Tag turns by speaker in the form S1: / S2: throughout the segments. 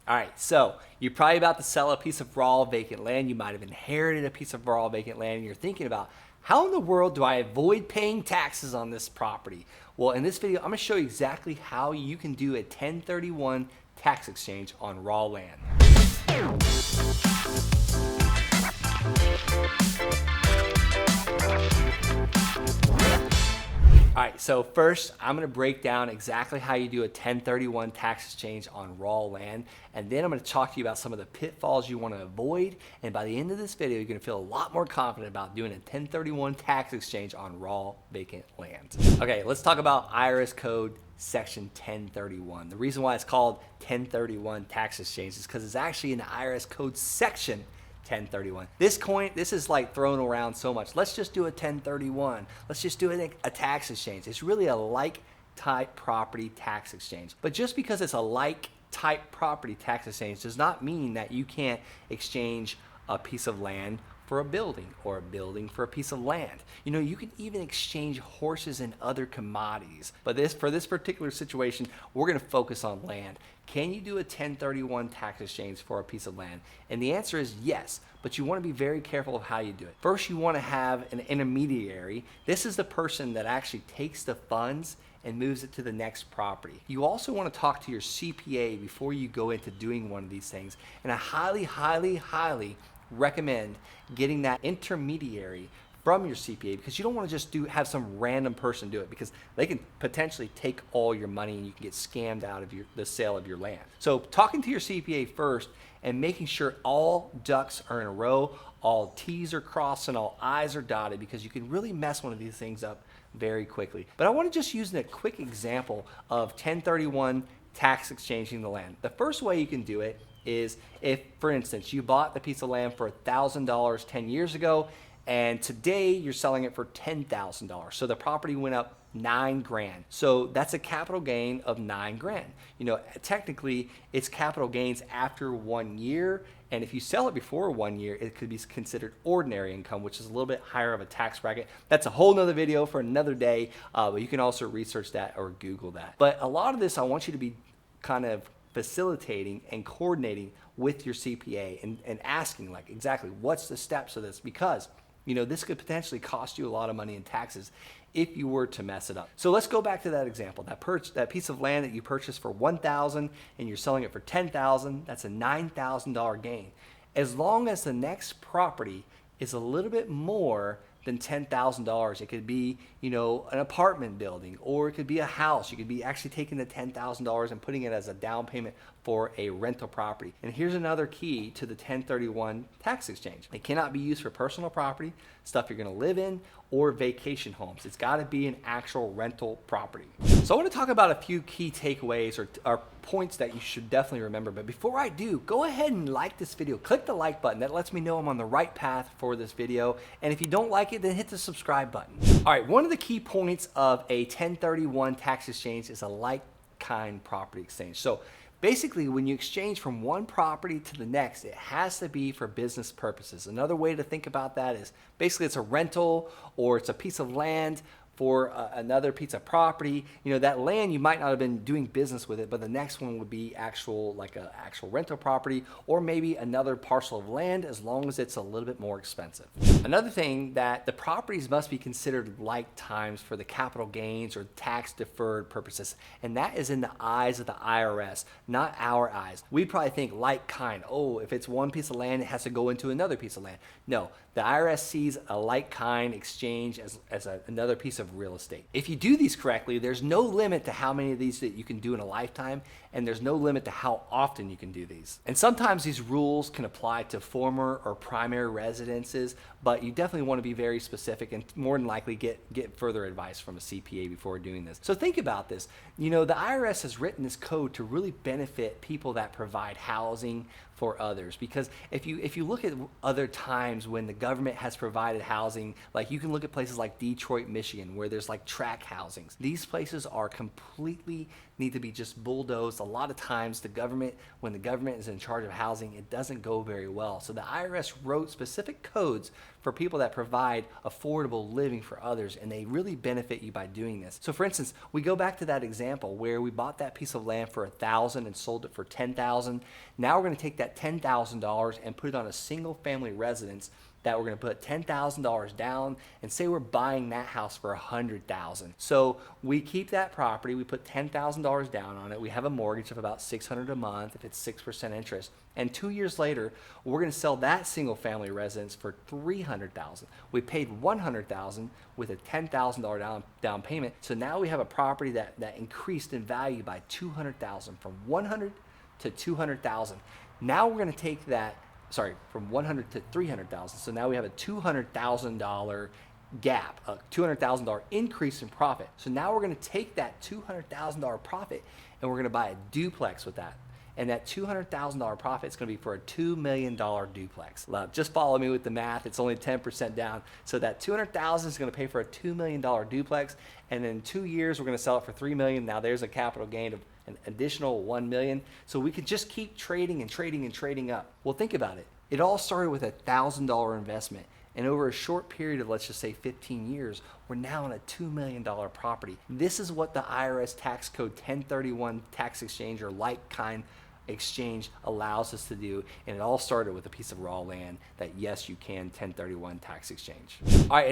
S1: All right, so you're probably about to sell a piece of raw vacant land. You might have inherited a piece of raw vacant land, and you're thinking about, how in the world do I avoid paying taxes on this property? Well, in this video, I'm gonna show you exactly how you can do a 1031 tax exchange on raw land. All right, so first I'm gonna break down exactly how you do a 1031 tax exchange on raw land, and then I'm gonna talk to you about some of the pitfalls you wanna avoid, and by the end of this video, you're gonna feel a lot more confident about doing a 1031 tax exchange on raw vacant land. Okay, let's talk about IRS Code Section 1031. The reason why it's called 1031 tax exchange is because it's actually in the IRS Code Section 1031. This is like thrown around so much. Let's just do a 1031. Let's just do a tax exchange. It's really a like type property tax exchange. But just because it's a like type property tax exchange does not mean that you can't exchange a piece of land for a building or a building for a piece of land. You know, you can even exchange horses and other commodities. But for this particular situation, we're gonna focus on land. Can you do a 1031 tax exchange for a piece of land? And the answer is yes, but you wanna be very careful of how you do it. First, you wanna have an intermediary. This is the person that actually takes the funds and moves it to the next property. You also wanna talk to your CPA before you go into doing one of these things. And I highly recommend getting that intermediary from your CPA, because you don't want to just have some random person do it, because they can potentially take all your money and you can get scammed out of the sale of your land. So talking to your CPA first and making sure all ducks are in a row, all T's are crossed and all I's are dotted, because you can really mess one of these things up very quickly. But I want to just use a quick example of 1031 tax exchanging the land. The first way you can do it is if, for instance, you bought the piece of land for $1,000 10 years ago, and today you're selling it for $10,000. So the property went up $9,000. So that's a capital gain of $9,000. You know, technically it's capital gains after 1 year. And if you sell it before 1 year, it could be considered ordinary income, which is a little bit higher of a tax bracket. That's a whole nother video for another day, but you can also research that or Google that. But a lot of this, I want you to be kind of facilitating and coordinating with your CPA and asking, like, exactly what's the steps of this, because you know this could potentially cost you a lot of money in taxes if you were to mess it up. So let's go back to that example. That piece of land that you purchased for $1,000 and you're selling it for $10,000, that's a $9,000 gain. As long as the next property is a little bit more than $10,000. It could be, you know, an apartment building, or it could be a house. You could be actually taking the $10,000 and putting it as a down payment for a rental property. And here's another key to the 1031 tax exchange. It cannot be used for personal property, stuff you're gonna live in, or vacation homes. It's gotta be an actual rental property. So I wanna talk about a few key takeaways or points that you should definitely remember. But before I do, go ahead and like this video. Click the like button. That lets me know I'm on the right path for this video. And if you don't like it, then hit the subscribe button. All right, one of the key points of a 1031 tax exchange is a like-kind property exchange. So basically, when you exchange from one property to the next, it has to be for business purposes. Another way to think about that is basically it's a rental or it's a piece of land for another piece of property. You know, that land, you might not have been doing business with it, but the next one would be like an actual rental property, or maybe another parcel of land, as long as it's a little bit more expensive. Another thing, that the properties must be considered like times for the capital gains or tax deferred purposes. And that is in the eyes of the IRS, not our eyes. We probably think like kind. Oh, if it's one piece of land, it has to go into another piece of land. No, the IRS sees a like kind exchange as another piece of real estate. If you do these correctly, there's no limit to how many of these that you can do in a lifetime, and there's no limit to how often you can do these. And sometimes these rules can apply to former or primary residences, but you definitely want to be very specific and more than likely get further advice from a CPA before doing this. So think about this. You know, the IRS has written this code to really benefit people that provide housing for others, because if you look at other times when the government has provided housing, like you can look at places like Detroit, Michigan, where there's like tract housings. These places are completely need to be just bulldozed. A lot of times when the government is in charge of housing, it doesn't go very well. So the IRS wrote specific codes for people that provide affordable living for others, and they really benefit you by doing this. So for instance, we go back to that example where we bought that piece of land for $1,000 and sold it for $10,000. Now we're going to take that $10,000 and put it on a single family residence that we're going to put $10,000 down, and say we're buying that house for $100,000. So we keep that property, we put $10,000 down on it, we have a mortgage of about $600 a month if it's 6% interest, and 2 years later we're going to sell that single family residence for $300,000. We paid $100,000 with a $10,000 down payment, so now we have a property that increased in value by $200,000, from $100,000 to $200,000. Now we're going to take that, from $100,000 to $300,000. So now we have a $200,000 gap, a $200,000 increase in profit. So now we're going to take that $200,000 profit and we're going to buy a duplex with that. And that $200,000 profit is going to be for a $2 million duplex. Just follow me with the math. It's only 10% down. So that $200,000 is going to pay for a $2 million duplex. And in 2 years, we're going to sell it for $3 million. Now there's a capital gain of an additional $1 million. So we could just keep trading and trading and trading up. Well, think about it. It all started with a $1,000 investment. And over a short period of, let's just say 15 years, we're now on a $2 million property. This is what the IRS tax code 1031 tax exchange or like-kind exchange allows us to do, and it all started with a piece of raw land that, yes, you can 1031 tax exchange. All right,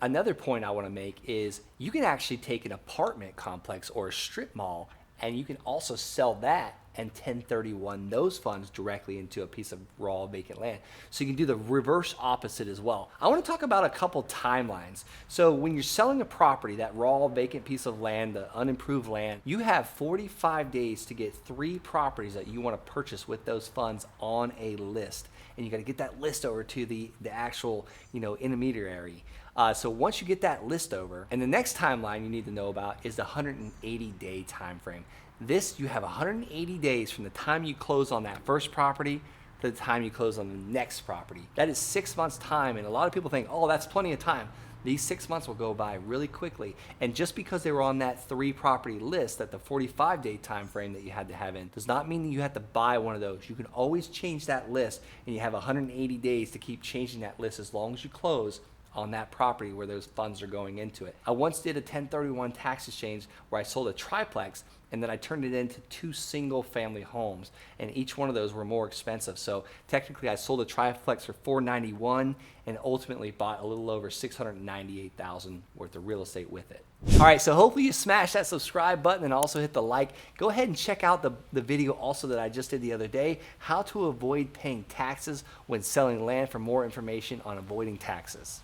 S1: another point I want to make is you can actually take an apartment complex or a strip mall, and you can also sell that and 1031 those funds directly into a piece of raw vacant land. So you can do the reverse opposite as well. I want to talk about a couple timelines. So when you're selling a property, that raw vacant piece of land, the unimproved land, you have 45 days to get 3 properties that you want to purchase with those funds on a list. And you got to get that list over to the actual, intermediary. So once you get that list over, and the next timeline you need to know about is the 180-day time frame. You have 180 days from the time you close on that first property to the time you close on the next property. That is 6 months time, and a lot of people think, oh, that's plenty of time. These 6 months will go by really quickly. And just because they were on that 3 property list, that the 45-day time frame that you had to have in, does not mean that you have to buy one of those. You can always change that list, and you have 180 days to keep changing that list as long as you close on that property where those funds are going into it. I once did a 1031 tax exchange where I sold a triplex and then I turned it into 2 single family homes, and each one of those were more expensive. So technically I sold a triplex for $491 and ultimately bought a little over $698,000 worth of real estate with it. All right, so hopefully you smash that subscribe button and also hit the like. Go ahead and check out the video also that I just did the other day, how to avoid paying taxes when selling land, for more information on avoiding taxes.